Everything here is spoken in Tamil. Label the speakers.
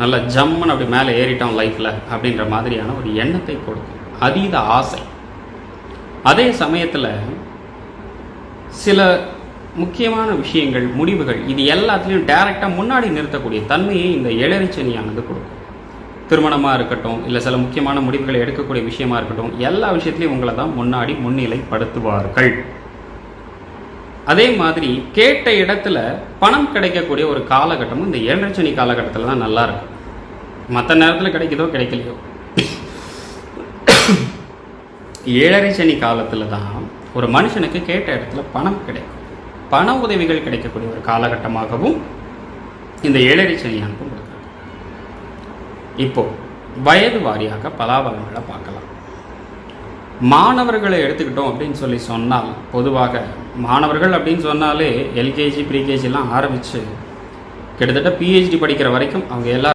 Speaker 1: நல்லா ஜம்முன்னு அப்படி மேலே ஏறிட்டோம் லைஃப்பில் அப்படின்ற மாதிரியான ஒரு எண்ணத்தை கொடுக்கும், அதீத ஆசை. அதே சமயத்தில் சில முக்கியமான விஷயங்கள், முடிவுகள், இது எல்லாத்துலேயும் டைரெக்டாக முன்னாடி நிறுத்தக்கூடிய தன்மையை இந்த ஏழரை சனியானது கொடுக்கும். திருமணமாக இருக்கட்டும், இல்லை சில முக்கியமான முடிவுகளை எடுக்கக்கூடிய விஷயமா இருக்கட்டும், எல்லா விஷயத்துலையும் உங்களை தான் முன்னாடி முன்னிலைப்படுத்துவார்கள். அதே மாதிரி கேட்ட இடத்துல பணம் கிடைக்கக்கூடிய ஒரு காலகட்டமும் இந்த ஏழரை சனி காலகட்டத்தில் தான் நல்லா இருக்கும். மற்ற நேரத்தில் கிடைக்குதோ கிடைக்கலையோ, ஏழரை சனி காலத்தில் தான் ஒரு மனுஷனுக்கு கேட்ட இடத்துல பணம் கிடைக்கும், பண உதவிகள் கிடைக்கக்கூடிய ஒரு காலகட்டமாகவும் இந்த ஏழரை சனியானது கொடுக்குறது. இப்போ வயது வாரியாக பலாபலங்களை பார்க்கலாம். மாணவர்களை எடுத்துக்கிட்டோம் அப்படின்னு சொல்லி சொன்னால், பொதுவாக மாணவர்கள் அப்படின்னு சொன்னாலே எல்கேஜி ப்ரீகேஜிலாம் ஆரம்பித்து கிட்டத்தட்ட பிஹெச்டி படிக்கிற வரைக்கும் அவங்க எல்லாரும்